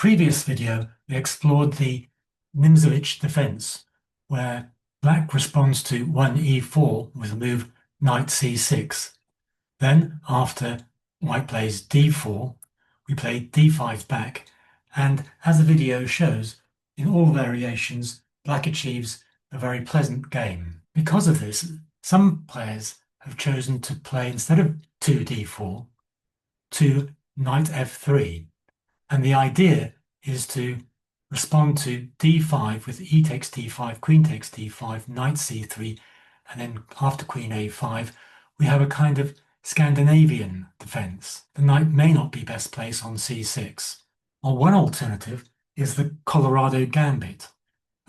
previous video, we explored the Nimzovich Defence, where black responds to 1e4 with the move knight c6. Then, after white plays d4, we play d5 back, and as the video shows, in all variations, black achieves a very pleasant game. Because of this, some players have chosen to play, instead of 2d4, to knight f3. And the idea is to respond to d5 with e takes d5, queen takes d5, knight c3, and then after queen a5, we have a kind of Scandinavian defense. The knight may not be best placed on c6. Or one alternative is the Colorado Gambit,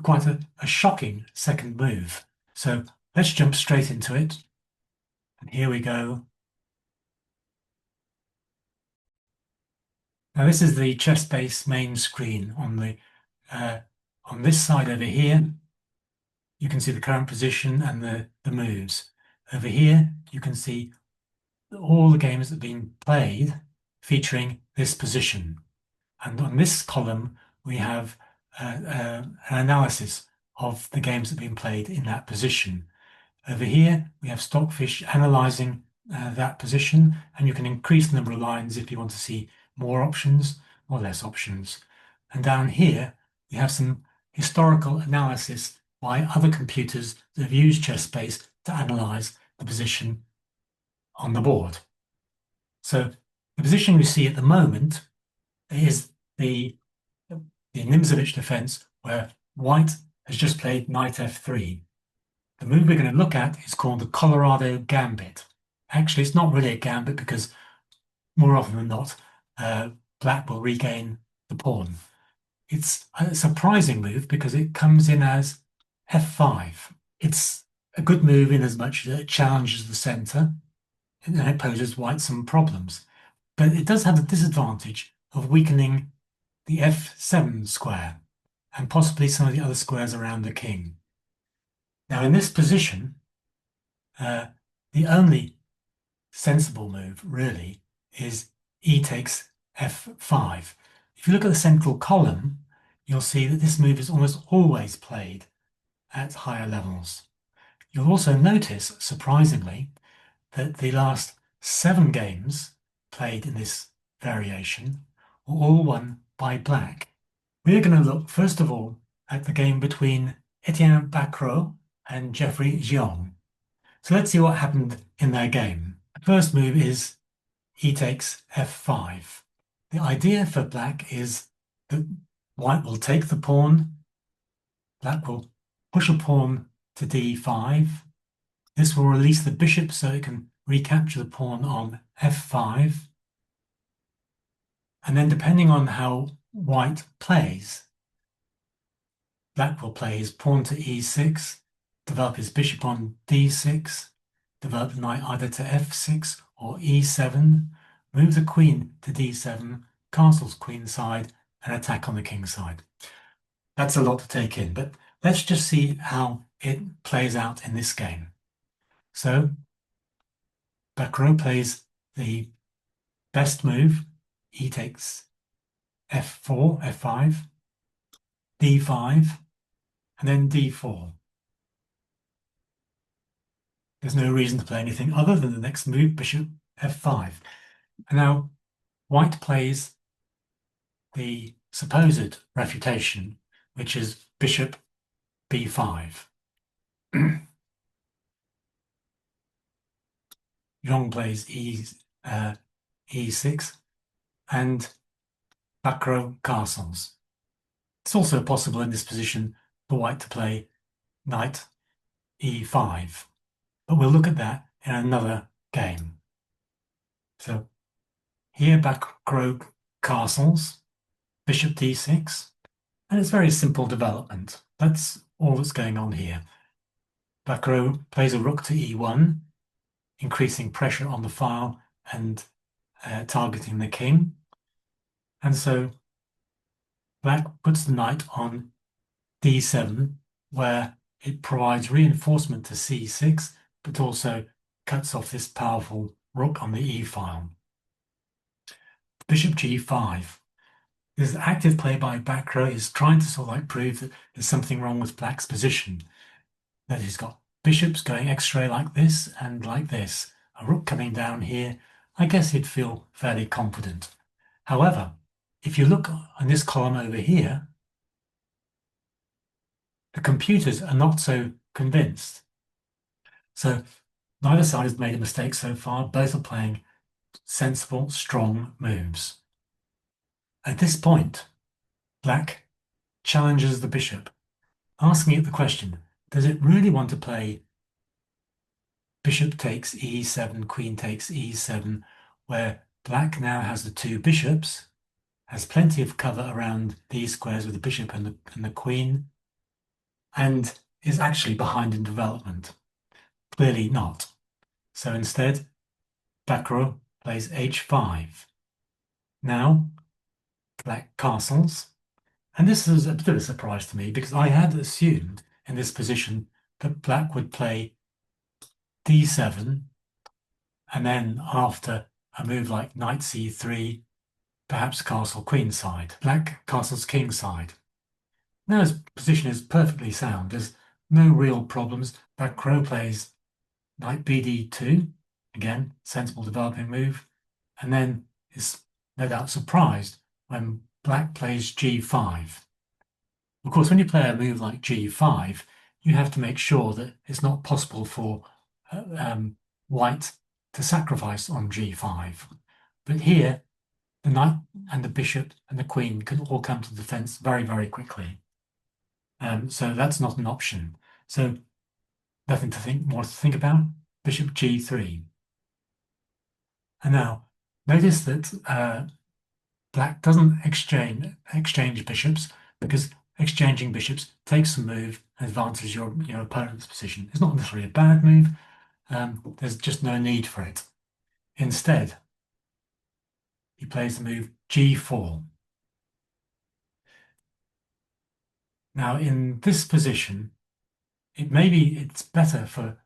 quite a shocking second move. So let's jump straight into it. And here we go. Now this is the chess-based main screen. On this side over here, you can see the current position and the moves. Over here, you can see all the games that have been played featuring this position. And on this column, we have an analysis of the games that have been played in that position. Over here, we have Stockfish analyzing that position, and you can increase the number of lines if you want to see more options or less options. And down here, we have some historical analysis by other computers that have used ChessBase to analyze the position on the board. So the position we see at the moment is the Nimzovich Defence, where white has just played knight f3. The move we're going to look at is called the Colorado Gambit. Actually, it's not really a gambit because more often than not, black will regain the pawn. It's a surprising move because it comes in as f5. It's a good move in as much as it challenges the center and it poses white some problems. But it does have the disadvantage of weakening the f7 square and possibly some of the other squares around the king. Now in this position, the only sensible move really is e takes f5. If you look at the central column, you'll see that this move is almost always played at higher levels. You'll also notice, surprisingly, that the last 7 games played in this variation were all won by black. We're going to look, first of all, at the game between Etienne Bacrot and Jeffrey Jiang. So let's see what happened in their game. The first move is e takes f5. The idea for black is that white will take the pawn, black will push a pawn to d5. This will release the bishop so it can recapture the pawn on f5. And then depending on how white plays, black will play his pawn to e6, develop his bishop on d6, develop the knight either to f6 or e7, move the queen to d7, castles queen side, and attack on the king side. That's a lot to take in, but let's just see how it plays out in this game. So, Bacrot plays the best move, e takes f4, f5, d5, and then d4. There's no reason to play anything other than the next move, bishop f5. And now white plays the supposed refutation, which is bishop b5. Jiang plays e6 and Bacrot castles. It's also possible in this position for white to play knight e5, but we'll look at that in another game. So here Bacrot castles, bishop d6, and it's very simple development. That's all that's going on here. Bacrot plays a rook to e1, increasing pressure on the file and targeting the king. And so black puts the knight on d7, where it provides reinforcement to c6, but also cuts off this powerful rook on the e file. Bishop g5. This active play by back row is trying to sort of like prove that there's something wrong with black's position. That he's got bishops going x-ray like this and like this. A rook coming down here. I guess he'd feel fairly confident. However, if you look on this column over here, the computers are not so convinced. So neither side has made a mistake so far. Both are playing sensible, strong moves. At this point, black challenges the bishop, asking it the question, does it really want to play bishop takes e7, queen takes e7, where black now has the two bishops, has plenty of cover around these squares with the bishop and the queen, and is actually behind in development? Clearly not. So instead, black row plays h5. Now, black castles. And this is a bit of a surprise to me because I had assumed in this position that black would play d7, and then after a move like knight c3, perhaps castle queenside, black castles kingside. Now his position is perfectly sound. There's no real problems. Black row plays knight bd2, again, sensible developing move, and then is no doubt surprised when black plays g5. Of course, when you play a move like g5, you have to make sure that it's not possible for white to sacrifice on g5. But here, the knight and the bishop and the queen can all come to defense very, very quickly. So that's not an option. So nothing to think more to think about. Bishop g3. And now, notice that black doesn't exchange bishops, because exchanging bishops takes a move and advances your opponent's position. It's not necessarily a bad move. There's just no need for it. Instead, he plays the move g4. Now, in this position, it's better for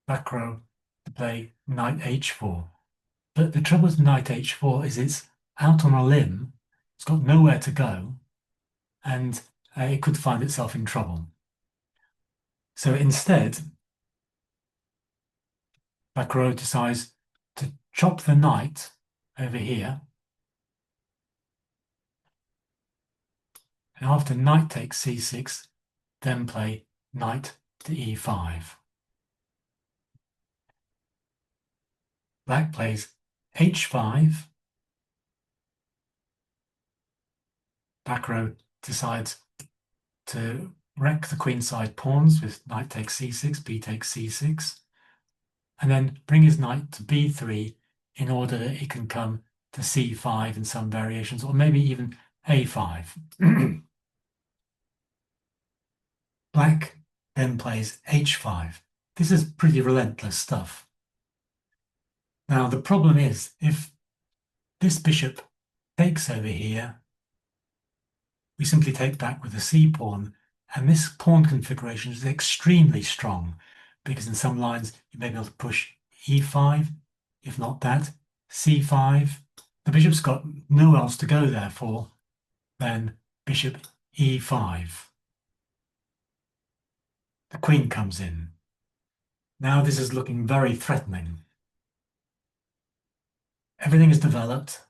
black row to play knight h4. But the trouble with knight h4 is it's out on a limb, it's got nowhere to go, and it could find itself in trouble. So instead, black row decides to chop the knight over here, and after knight takes c6, then play knight to e5. Black plays h5. Black row decides to wreck the queenside pawns with knight takes c6, b takes c6, and then bring his knight to b3 in order that he can come to c5 in some variations, or maybe even a5. Black then plays h5. This is pretty relentless stuff. Now, the problem is, if this bishop takes over here, we simply take back with the c-pawn, and this pawn configuration is extremely strong, because in some lines you may be able to push e5, if not that, c5. The bishop's got nowhere else to go, therefore, than bishop e5. The queen comes in. Now this is looking very threatening. Everything is developed.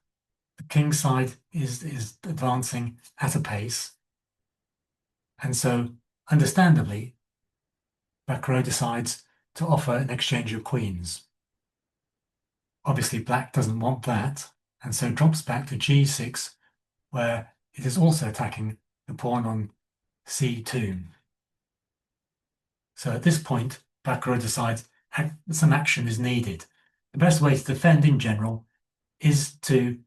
The king side is advancing at a pace. And so, understandably, black row decides to offer an exchange of queens. Obviously, black doesn't want that, and so drops back to g6, where it is also attacking the pawn on c2. So at this point, black row decides some action is needed. The best way to defend in general is to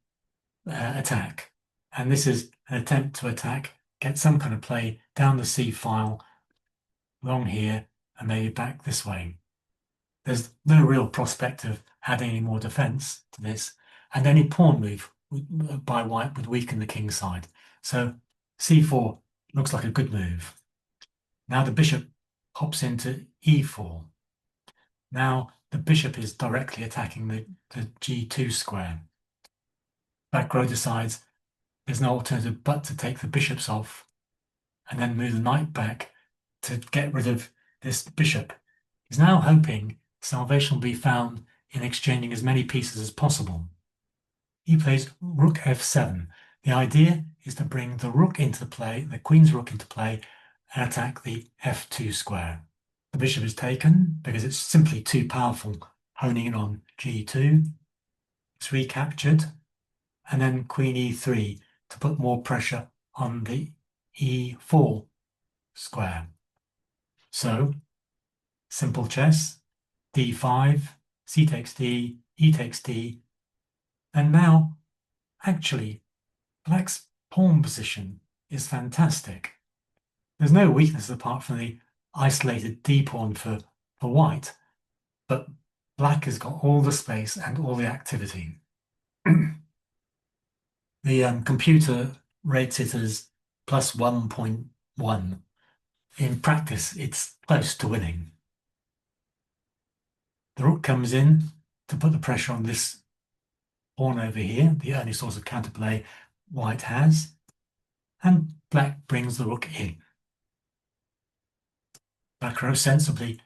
attack. And this is an attempt to attack, get some kind of play down the c file, along here, and maybe back this way. There's no real prospect of adding any more defense to this, and any pawn move by white would weaken the king side. So c4 looks like a good move. Now the bishop hops into e4. Now the bishop is directly attacking the g2 square. Black row decides there's no alternative but to take the bishops off and then move the knight back to get rid of this bishop. He's now hoping salvation will be found in exchanging as many pieces as possible. He plays rook f7. The idea is to bring the rook into play, the queen's rook into play, and attack the f2 square. The bishop is taken because it's simply too powerful, honing in on g2. It's recaptured, and then queen e3 to put more pressure on the e4 square. So, simple chess, d5, c takes d, e takes d, and now, actually, black's pawn position is fantastic. There's no weakness apart from the isolated d-pawn for white, but black has got all the space and all the activity. The computer rates it as plus 1.1. In practice, it's close to winning. The rook comes in to put the pressure on this pawn over here, the only source of counterplay white has, and black brings the rook in. Black row sensibly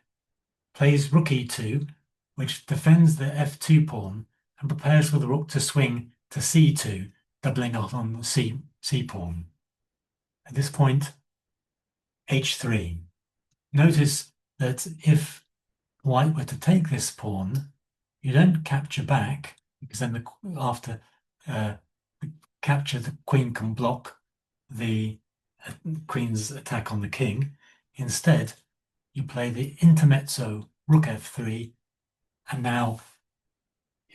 plays rook e2, which defends the f2 pawn and prepares for the rook to swing to c2, doubling off on the c pawn. At this point, h3. Notice that if white were to take this pawn, you don't capture back, because then after capture, the queen can block the queen's attack on the king. Instead, you play the intermezzo rook f3, and now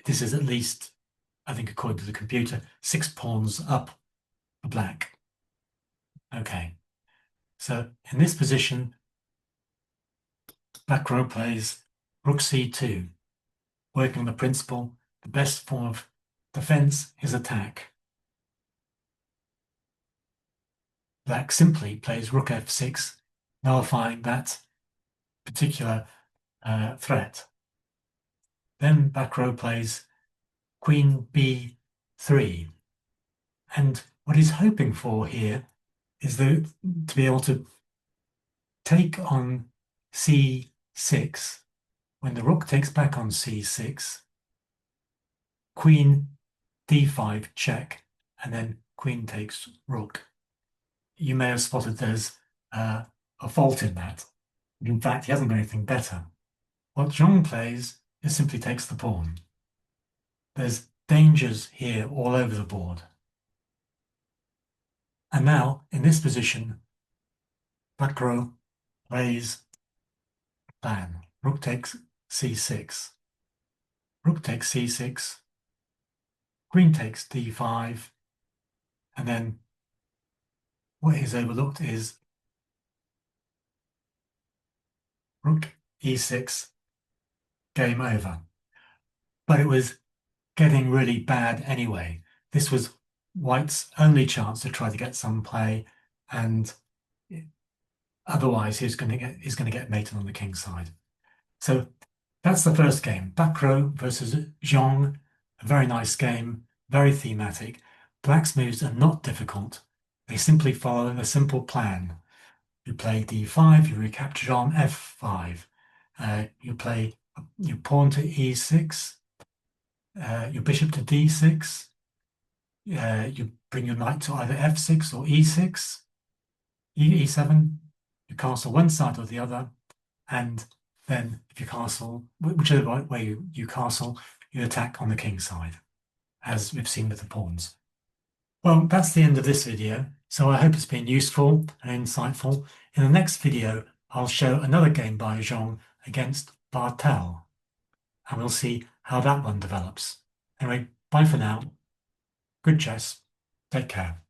this is at least, I think according to the computer, 6 pawns up for black. Okay, so in this position, black row plays rook c2, working on the principle, the best form of defense is attack. Black simply plays rook f6, nullifying that particular threat. Then black row plays queen b3. And what he's hoping for here is to be able to take on c6. When the rook takes back on c6, queen d5 check, and then queen takes rook. You may have spotted there's a fault in that. In fact, he hasn't got anything better. What Zhong plays is simply takes the pawn. There's dangers here all over the board. And now, in this position, black row plays plan. Rook takes c6. Rook takes c6. Queen takes d5. And then what is overlooked is rook e6, game over. But it was getting really bad anyway. This was white's only chance to try to get some play, and otherwise he's going to get mated on the king's side. So that's the first game. Black row versus Zhong. A very nice game, very thematic. Black's moves are not difficult. They simply follow a simple plan. You play d5, you recapture on f5. You play your pawn to e6, your bishop to d6. You bring your knight to either f6 or e6, e7. You castle one side or the other, and then if you castle, whichever way you castle, you attack on the king's side, as we've seen with the pawns. Well, that's the end of this video, so I hope it's been useful and insightful. In the next video, I'll show another game by Zhong against Bartel, and we'll see how that one develops. Anyway, bye for now. Good chess. Take care.